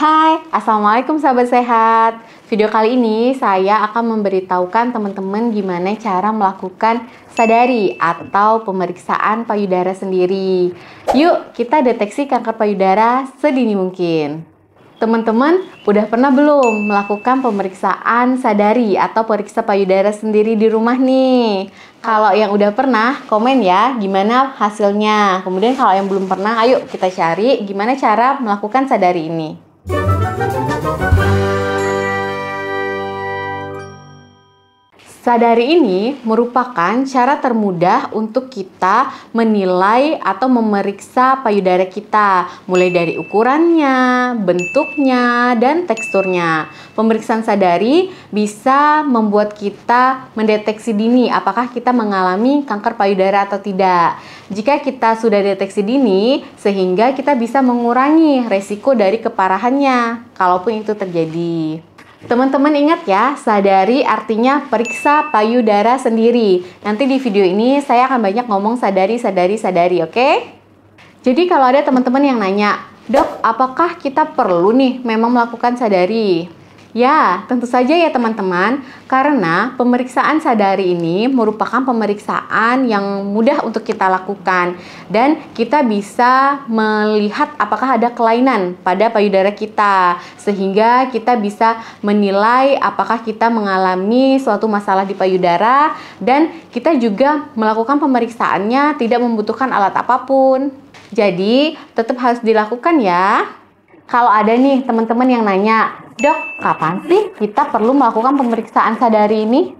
Hai, Assalamualaikum sahabat sehat. Video kali ini saya akan memberitahukan teman-teman gimana cara melakukan sadari atau pemeriksaan payudara sendiri. Yuk, kita deteksi kanker payudara sedini mungkin. Teman-teman, udah pernah belum melakukan pemeriksaan sadari atau periksa payudara sendiri di rumah nih? Kalau yang udah pernah, komen ya gimana hasilnya. Kemudian kalau yang belum pernah, ayo kita cari gimana cara melakukan sadari ini. Sadari ini merupakan cara termudah untuk kita menilai atau memeriksa payudara kita, mulai dari ukurannya, bentuknya, dan teksturnya. Pemeriksaan sadari bisa membuat kita mendeteksi dini apakah kita mengalami kanker payudara atau tidak. Jika kita sudah deteksi dini, sehingga kita bisa mengurangi resiko dari keparahannya, kalaupun itu terjadi. Teman-teman ingat ya, sadari artinya periksa payudara sendiri. Nanti di video ini saya akan banyak ngomong sadari, oke? Jadi kalau ada teman-teman yang nanya, "Dok, apakah kita perlu nih memang melakukan sadari?" Ya, tentu saja ya teman-teman, karena pemeriksaan sadari ini merupakan pemeriksaan yang mudah untuk kita lakukan dan kita bisa melihat apakah ada kelainan pada payudara kita sehingga kita bisa menilai apakah kita mengalami suatu masalah di payudara dan kita juga melakukan pemeriksaannya tidak membutuhkan alat apapun. Jadi, tetap harus dilakukan ya. Kalau ada nih teman-teman yang nanya, "Dok, kapan sih kita perlu melakukan pemeriksaan sadari ini?"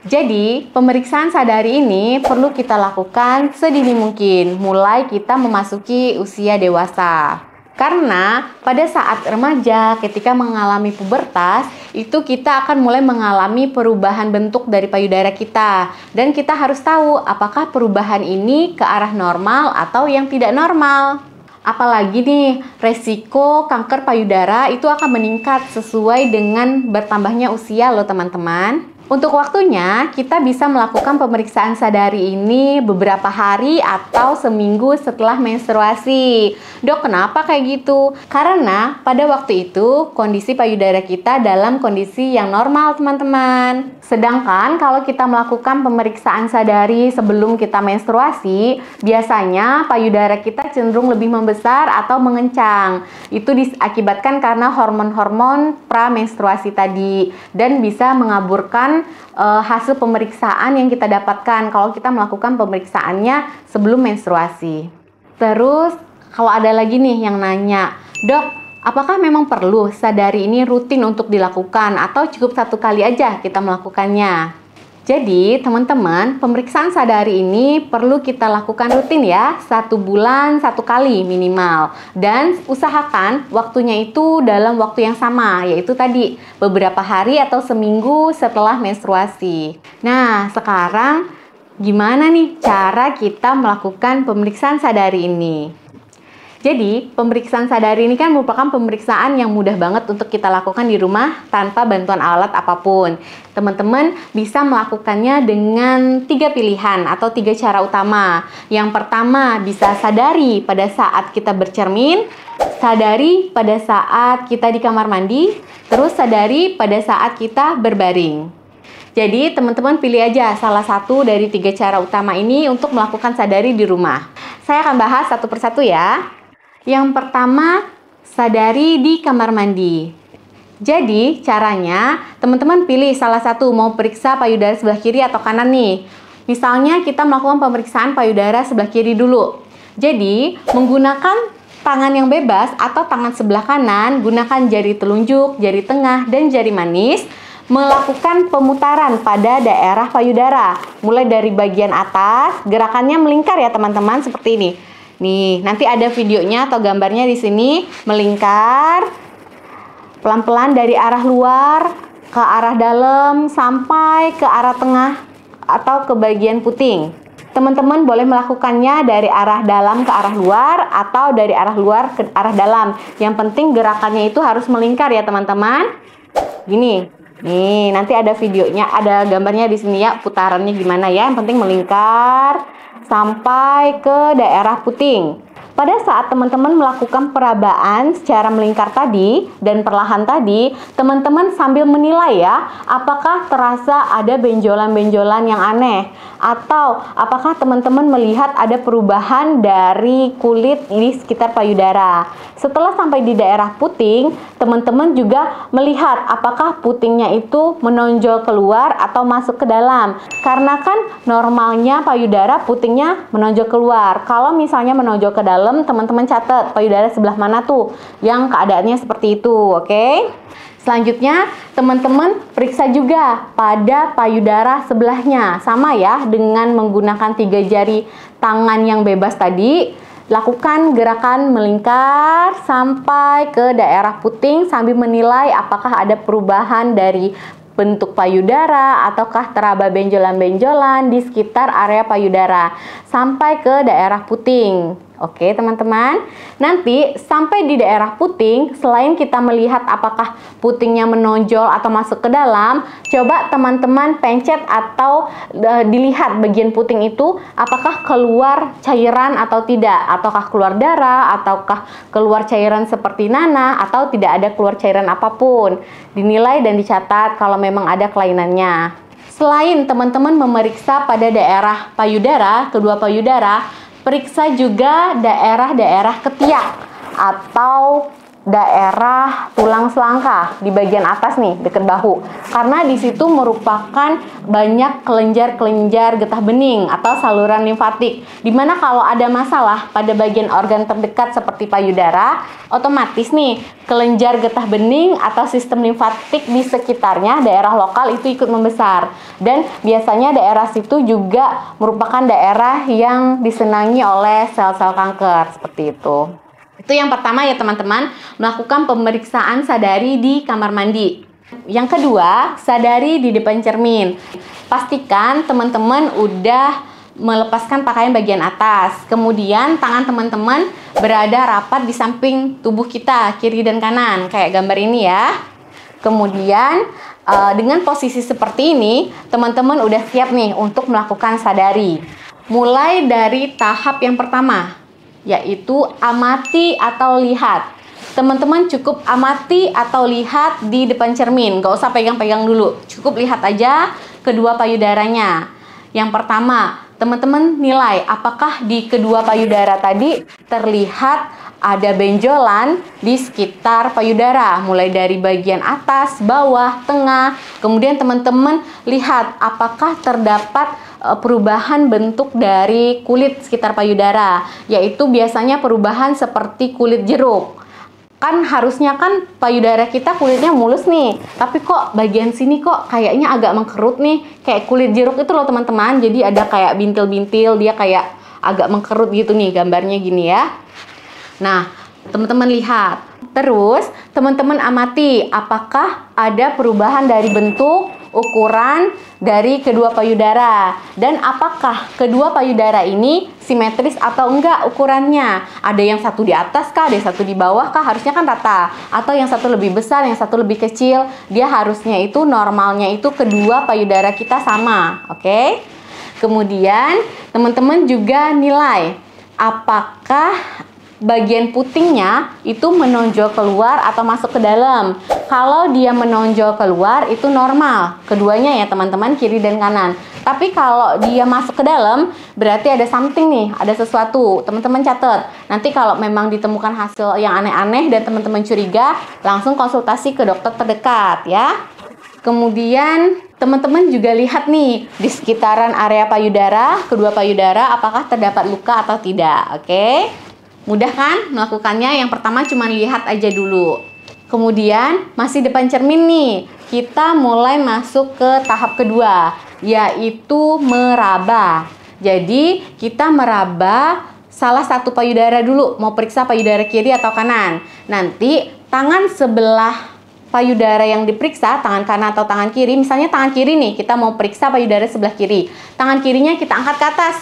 Jadi, pemeriksaan sadari ini perlu kita lakukan sedini mungkin, mulai kita memasuki usia dewasa. Karena pada saat remaja, ketika mengalami pubertas, itu kita akan mulai mengalami perubahan bentuk dari payudara kita. Dan kita harus tahu apakah perubahan ini ke arah normal atau yang tidak normal. Apalagi nih, resiko kanker payudara itu akan meningkat sesuai dengan bertambahnya usia loh teman-teman. Untuk waktunya, kita bisa melakukan pemeriksaan sadari ini beberapa hari atau seminggu setelah menstruasi. Dok, kenapa kayak gitu? Karena pada waktu itu, kondisi payudara kita dalam kondisi yang normal teman-teman. Sedangkan kalau kita melakukan pemeriksaan sadari sebelum kita menstruasi, biasanya payudara kita cenderung lebih membesar atau mengencang. Itu diakibatkan karena hormon-hormon pramenstruasi tadi dan bisa mengaburkan hasil pemeriksaan yang kita dapatkan kalau kita melakukan pemeriksaannya sebelum menstruasi. Terus kalau ada lagi nih yang nanya, "Dok, apakah memang perlu sadari ini rutin untuk dilakukan atau cukup satu kali aja kita melakukannya?" Jadi, teman-teman, pemeriksaan sadari ini perlu kita lakukan rutin ya, 1 bulan 1 kali minimal. Dan usahakan waktunya itu dalam waktu yang sama, yaitu tadi beberapa hari atau seminggu setelah menstruasi. Nah, sekarang gimana nih cara kita melakukan pemeriksaan sadari ini? Jadi, pemeriksaan sadari ini kan merupakan pemeriksaan yang mudah banget untuk kita lakukan di rumah tanpa bantuan alat apapun. Teman-teman bisa melakukannya dengan 3 pilihan atau 3 cara utama. Yang pertama, bisa sadari pada saat kita bercermin, sadari pada saat kita di kamar mandi, terus sadari pada saat kita berbaring. Jadi, teman-teman pilih aja salah satu dari 3 cara utama ini untuk melakukan sadari di rumah. Saya akan bahas satu persatu ya. Yang pertama, sadari di kamar mandi. Jadi, caranya teman-teman pilih salah satu, mau periksa payudara sebelah kiri atau kanan nih. Misalnya kita melakukan pemeriksaan payudara sebelah kiri dulu. Jadi, menggunakan tangan yang bebas atau tangan sebelah kanan, gunakan jari telunjuk, jari tengah, dan jari manis, melakukan pemutaran pada daerah payudara. Mulai dari bagian atas, gerakannya melingkar ya teman-teman, seperti ini. Nih, nanti ada videonya atau gambarnya di sini, melingkar pelan-pelan dari arah luar ke arah dalam sampai ke arah tengah atau ke bagian puting. Teman-teman boleh melakukannya dari arah dalam ke arah luar atau dari arah luar ke arah dalam. Yang penting gerakannya itu harus melingkar ya teman-teman. Gini. Nih, nanti ada videonya, ada gambarnya di sini ya, putarannya gimana ya. Yang penting melingkar sampai ke daerah puting. Pada saat teman-teman melakukan perabaan secara melingkar tadi dan perlahan tadi, teman-teman sambil menilai ya, apakah terasa ada benjolan-benjolan yang aneh, atau apakah teman-teman melihat ada perubahan dari kulit di sekitar payudara. Setelah sampai di daerah puting, teman-teman juga melihat apakah putingnya itu menonjol keluar atau masuk ke dalam. Karena kan normalnya payudara putingnya menonjol keluar. Kalau misalnya menonjol ke dalam, teman-teman catat payudara sebelah mana tuh yang keadaannya seperti itu, oke? Selanjutnya, teman-teman periksa juga pada payudara sebelahnya. Sama ya, dengan menggunakan 3 jari tangan yang bebas tadi. Lakukan gerakan melingkar sampai ke daerah puting sambil menilai apakah ada perubahan dari bentuk payudara ataukah teraba benjolan-benjolan di sekitar area payudara sampai ke daerah puting. Oke teman-teman, nanti sampai di daerah puting, selain kita melihat apakah putingnya menonjol atau masuk ke dalam, coba teman-teman pencet atau dilihat bagian puting itu apakah keluar cairan atau tidak, ataukah keluar darah, ataukah keluar cairan seperti nanah, atau tidak ada keluar cairan apapun. Dinilai dan dicatat kalau memang ada kelainannya. Selain teman-teman memeriksa pada daerah payudara, kedua payudara, periksa juga daerah-daerah ketiak atau daerah tulang selangka di bagian atas nih, dekat bahu. Karena di situ merupakan banyak kelenjar-kelenjar getah bening atau saluran limfatik. Dimana kalau ada masalah pada bagian organ terdekat seperti payudara, otomatis nih kelenjar getah bening atau sistem limfatik di sekitarnya daerah lokal itu ikut membesar. Dan biasanya daerah situ juga merupakan daerah yang disenangi oleh sel-sel kanker, seperti itu. Itu yang pertama ya teman-teman, melakukan pemeriksaan sadari di kamar mandi. Yang kedua, sadari di depan cermin. Pastikan teman-teman udah melepaskan pakaian bagian atas. Kemudian tangan teman-teman berada rapat di samping tubuh kita, kiri dan kanan, kayak gambar ini ya. Kemudian dengan posisi seperti ini, teman-teman udah siap nih untuk melakukan sadari. Mulai dari tahap yang pertama, yaitu amati atau lihat. Teman-teman cukup amati atau lihat di depan cermin, gak usah pegang-pegang dulu, cukup lihat aja kedua payudaranya. Yang pertama, teman-teman nilai apakah di kedua payudara tadi terlihat ada benjolan di sekitar payudara, mulai dari bagian atas, bawah, tengah. Kemudian teman-teman lihat apakah terdapat perubahan bentuk dari kulit sekitar payudara, yaitu biasanya perubahan seperti kulit jeruk. Kan harusnya kan payudara kita kulitnya mulus nih, tapi kok bagian sini kok kayaknya agak mengkerut nih, kayak kulit jeruk itu loh teman-teman. Jadi ada kayak bintil-bintil, dia kayak agak mengkerut gitu nih, gambarnya gini ya. Nah, teman-teman lihat. Terus, teman-teman amati apakah ada perubahan dari bentuk, ukuran dari kedua payudara. Dan apakah kedua payudara ini simetris atau enggak ukurannya. Ada yang satu di atas kah, ada yang satu di bawah kah, harusnya kan rata. Atau yang satu lebih besar, yang satu lebih kecil. Dia harusnya itu normalnya itu kedua payudara kita sama. Oke? Kemudian, teman-teman juga nilai apakah bagian putingnya itu menonjol keluar atau masuk ke dalam. Kalau dia menonjol keluar itu normal, keduanya ya teman-teman, kiri dan kanan. Tapi kalau dia masuk ke dalam berarti ada something nih, ada sesuatu. Teman-teman catat. Nanti kalau memang ditemukan hasil yang aneh-aneh dan teman-teman curiga, langsung konsultasi ke dokter terdekat ya. Kemudian teman-teman juga lihat nih di sekitaran area payudara, kedua payudara apakah terdapat luka atau tidak. Oke? Mudah kan melakukannya? Yang pertama cuma lihat aja dulu. Kemudian masih depan cermin nih, kita mulai masuk ke tahap kedua, yaitu meraba. Jadi kita meraba salah satu payudara dulu, mau periksa payudara kiri atau kanan. Nanti tangan sebelah payudara yang diperiksa, tangan kanan atau tangan kiri, misalnya tangan kiri nih, kita mau periksa payudara sebelah kiri. Tangan kirinya kita angkat ke atas.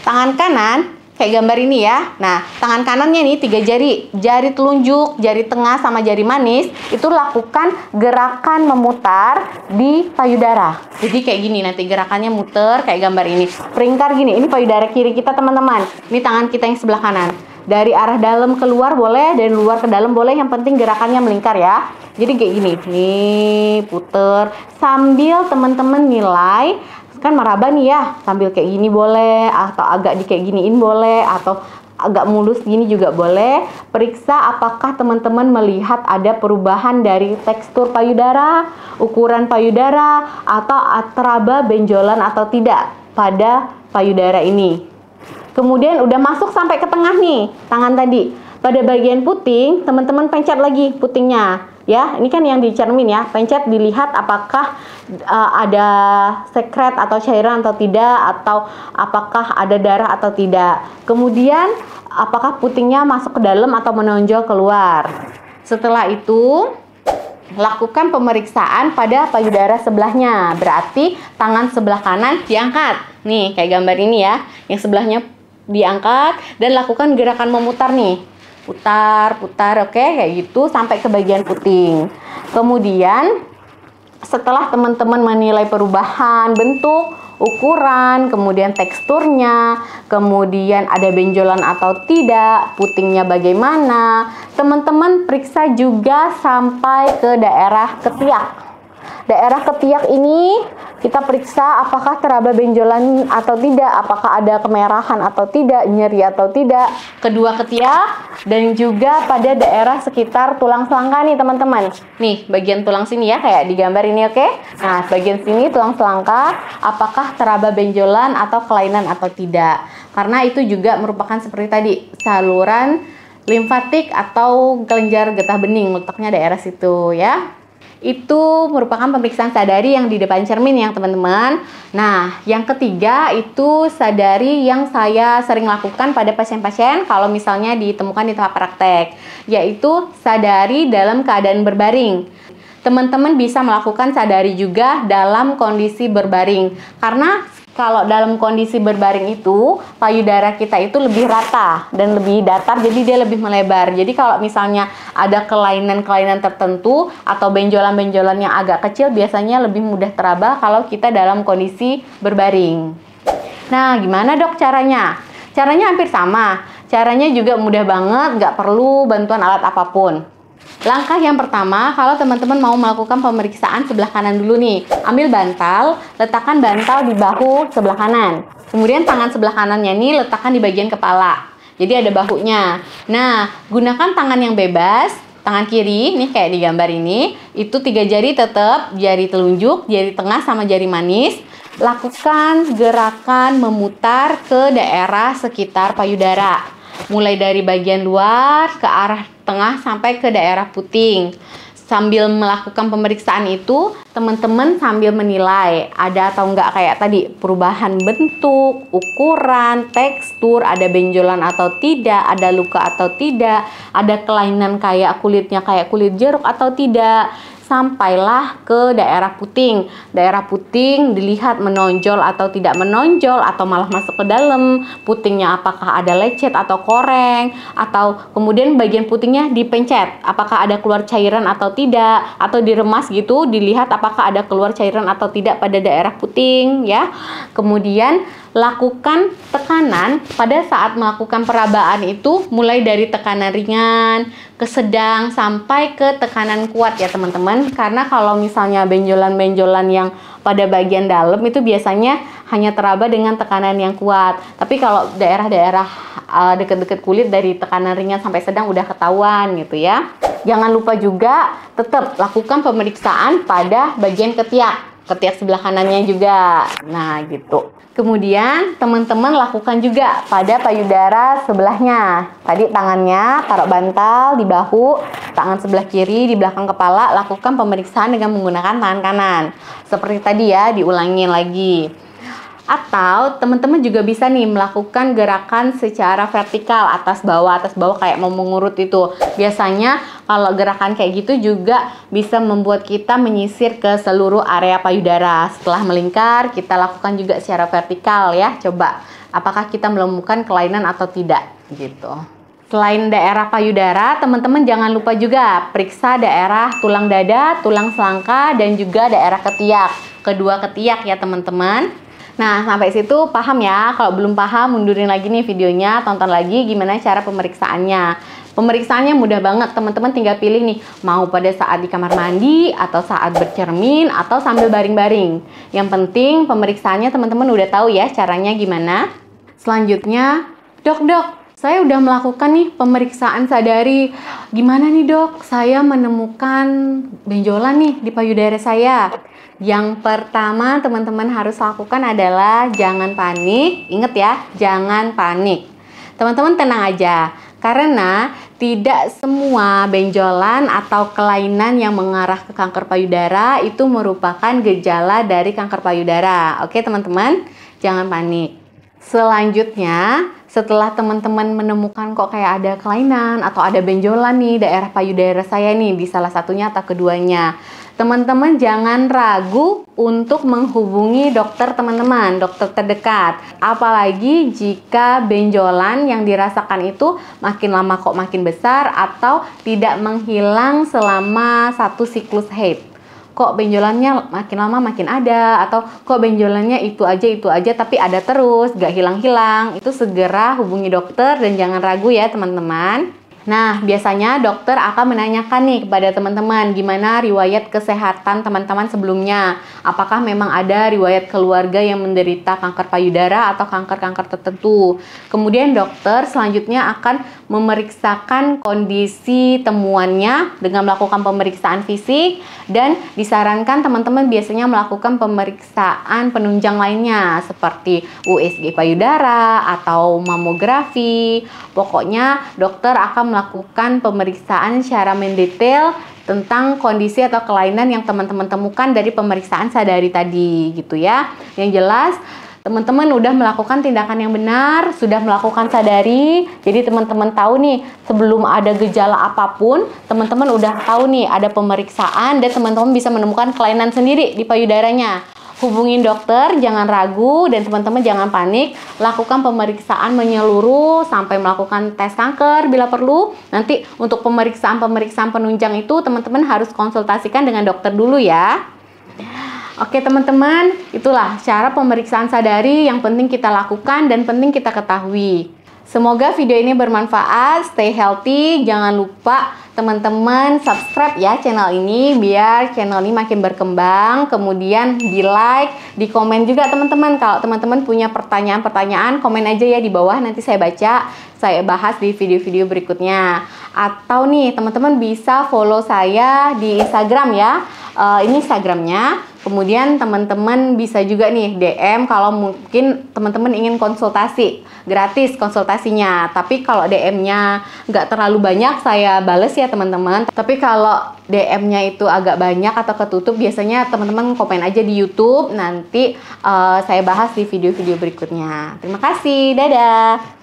Tangan kanan kayak gambar ini ya. Nah, tangan kanannya nih 3 jari. Jari telunjuk, jari tengah, sama jari manis. Itu lakukan gerakan memutar di payudara. Jadi kayak gini, nanti gerakannya muter kayak gambar ini. Peringkar gini, ini payudara kiri kita teman-teman. Ini tangan kita yang sebelah kanan. Dari arah dalam keluar boleh, dari luar ke dalam boleh, yang penting gerakannya melingkar ya. Jadi kayak gini, nih puter sambil teman-teman nilai, kan meraba nih ya, sambil kayak gini boleh, atau agak di kayak giniin boleh, atau agak mulus gini juga boleh. Periksa apakah teman-teman melihat ada perubahan dari tekstur payudara, ukuran payudara, atau teraba benjolan atau tidak pada payudara ini. Kemudian udah masuk sampai ke tengah nih, tangan tadi. Pada bagian puting, teman-teman pencet lagi putingnya. Ya, ini kan yang dicermin ya. Pencet dilihat apakah ada sekret atau cairan atau tidak, atau apakah ada darah atau tidak. Kemudian apakah putingnya masuk ke dalam atau menonjol keluar. Setelah itu lakukan pemeriksaan pada payudara sebelahnya. Berarti tangan sebelah kanan diangkat. Nih, kayak gambar ini ya. Yang sebelahnya diangkat dan lakukan gerakan memutar nih. Putar, putar, oke, kayak gitu sampai ke bagian puting. Kemudian setelah teman-teman menilai perubahan bentuk, ukuran, kemudian teksturnya, kemudian ada benjolan atau tidak, putingnya bagaimana, teman-teman periksa juga sampai ke daerah ketiak. Daerah ketiak ini kita periksa apakah teraba benjolan atau tidak, apakah ada kemerahan atau tidak, nyeri atau tidak, kedua ketiak, dan juga pada daerah sekitar tulang selangka nih teman-teman. Nih bagian tulang sini ya, kayak di gambar ini, oke? Nah bagian sini tulang selangka, apakah teraba benjolan atau kelainan atau tidak. Karena itu juga merupakan seperti tadi, saluran limfatik atau kelenjar getah bening, letaknya daerah situ ya. Itu merupakan pemeriksaan sadari yang di depan cermin ya teman-teman. Nah, yang ketiga itu sadari yang saya sering lakukan pada pasien-pasien kalau misalnya ditemukan di tempat praktek, yaitu sadari dalam keadaan berbaring. Teman-teman bisa melakukan sadari juga dalam kondisi berbaring, karena kalau dalam kondisi berbaring itu, payudara kita itu lebih rata dan lebih datar, jadi dia lebih melebar. Jadi kalau misalnya ada kelainan-kelainan tertentu atau benjolan-benjolan yang agak kecil, biasanya lebih mudah teraba kalau kita dalam kondisi berbaring. Nah, gimana dok caranya? Caranya hampir sama. Caranya juga mudah banget, nggak perlu bantuan alat apapun. Langkah yang pertama, kalau teman-teman mau melakukan pemeriksaan sebelah kanan dulu nih, ambil bantal, letakkan bantal di bahu sebelah kanan. Kemudian tangan sebelah kanannya nih letakkan di bagian kepala. Jadi ada bahunya. Nah, gunakan tangan yang bebas, tangan kiri, nih kayak di gambar ini, itu 3 jari tetap, jari telunjuk, jari tengah sama jari manis. Lakukan gerakan memutar ke daerah sekitar payudara. Mulai dari bagian luar ke arah tengah sampai ke daerah puting. Sambil melakukan pemeriksaan itu, teman-teman sambil menilai ada atau enggak kayak tadi perubahan bentuk, ukuran, tekstur, ada benjolan atau tidak, ada luka atau tidak, ada kelainan kayak kulitnya kayak kulit jeruk atau tidak. Sampailah ke daerah puting. Daerah puting dilihat menonjol atau tidak menonjol, atau malah masuk ke dalam. Putingnya apakah ada lecet atau koreng, atau kemudian bagian putingnya dipencet, apakah ada keluar cairan atau tidak, atau diremas gitu, dilihat apakah ada keluar cairan atau tidak pada daerah puting ya. Kemudian lakukan tekanan pada saat melakukan perabaan itu, mulai dari tekanan ringan ke sedang sampai ke tekanan kuat ya teman-teman. Karena kalau misalnya benjolan-benjolan yang pada bagian dalam itu biasanya hanya teraba dengan tekanan yang kuat. Tapi kalau daerah-daerah deket-deket kulit dari tekanan ringan sampai sedang udah ketahuan gitu ya. Jangan lupa juga tetap lakukan pemeriksaan pada bagian ketiak sebelah kanannya juga. Nah gitu. Kemudian teman-teman lakukan juga pada payudara sebelahnya. Tadi tangannya taruh bantal di bahu, tangan sebelah kiri di belakang kepala, lakukan pemeriksaan dengan menggunakan tangan kanan. Seperti tadi ya, diulangin lagi. Atau teman-teman juga bisa nih melakukan gerakan secara vertikal, atas bawah kayak mau mengurut itu. Biasanya kalau gerakan kayak gitu juga bisa membuat kita menyisir ke seluruh area payudara. Setelah melingkar, kita lakukan juga secara vertikal ya. Coba apakah kita menemukan kelainan atau tidak gitu. Selain daerah payudara, teman-teman jangan lupa juga periksa daerah tulang dada, tulang selangka, dan juga daerah ketiak. Kedua ketiak ya teman-teman. Nah, sampai situ paham ya? Kalau belum paham, mundurin lagi nih videonya, tonton lagi gimana cara pemeriksaannya. Pemeriksanya mudah banget, teman-teman tinggal pilih nih, mau pada saat di kamar mandi, atau saat bercermin, atau sambil baring-baring. Yang penting pemeriksaannya teman-teman udah tahu ya caranya gimana. Selanjutnya, dok, saya udah melakukan nih pemeriksaan sadari. Gimana nih dok, saya menemukan benjolan nih di payudara saya. Yang pertama teman-teman harus lakukan adalah jangan panik. Ingat ya, jangan panik. Teman-teman tenang aja. Karena tidak semua benjolan atau kelainan yang mengarah ke kanker payudara itu merupakan gejala dari kanker payudara. Oke teman-teman, jangan panik. Selanjutnya, setelah teman-teman menemukan kok kayak ada kelainan atau ada benjolan nih daerah payudara saya nih di salah satunya atau keduanya, teman-teman jangan ragu untuk menghubungi dokter teman-teman, dokter terdekat. Apalagi jika benjolan yang dirasakan itu makin lama kok makin besar atau tidak menghilang selama satu siklus haid. Kok benjolannya makin lama makin ada, atau kok benjolannya itu aja tapi ada terus, gak hilang-hilang. Itu segera hubungi dokter dan jangan ragu ya teman-teman. Nah, biasanya dokter akan menanyakan nih kepada teman-teman gimana riwayat kesehatan teman-teman sebelumnya. Apakah memang ada riwayat keluarga yang menderita kanker payudara atau kanker-kanker tertentu. Kemudian dokter selanjutnya akan memeriksakan kondisi temuannya dengan melakukan pemeriksaan fisik dan disarankan teman-teman biasanya melakukan pemeriksaan penunjang lainnya seperti USG payudara atau mamografi. Pokoknya dokter akan melakukan pemeriksaan secara mendetail tentang kondisi atau kelainan yang teman-teman temukan dari pemeriksaan sadari tadi gitu ya. Yang jelas teman-teman udah melakukan tindakan yang benar, sudah melakukan sadari. Jadi teman-teman tahu nih sebelum ada gejala apapun, teman-teman udah tahu nih ada pemeriksaan dan teman-teman bisa menemukan kelainan sendiri di payudaranya. Hubungin dokter, jangan ragu, dan teman-teman jangan panik. Lakukan pemeriksaan menyeluruh sampai melakukan tes kanker bila perlu. Nanti untuk pemeriksaan penunjang itu teman-teman harus konsultasikan dengan dokter dulu ya. Oke teman-teman, itulah cara pemeriksaan sadari yang penting kita lakukan dan penting kita ketahui. Semoga video ini bermanfaat, stay healthy, jangan lupa teman-teman subscribe ya channel ini biar channel ini makin berkembang. Kemudian di like, di komen juga teman-teman. Kalau teman-teman punya pertanyaan-pertanyaan, komen aja ya di bawah, nanti saya baca, saya bahas di video-video berikutnya. Atau nih teman-teman bisa follow saya di Instagram ya. Ini Instagramnya. Kemudian teman-teman bisa juga nih DM kalau mungkin teman-teman ingin konsultasi, gratis konsultasinya. Tapi kalau DM-nya nggak terlalu banyak, saya bales ya teman-teman. Tapi kalau DM-nya itu agak banyak atau ketutup, biasanya teman-teman komen aja di YouTube. Nanti saya bahas di video-video berikutnya. Terima kasih, dadah!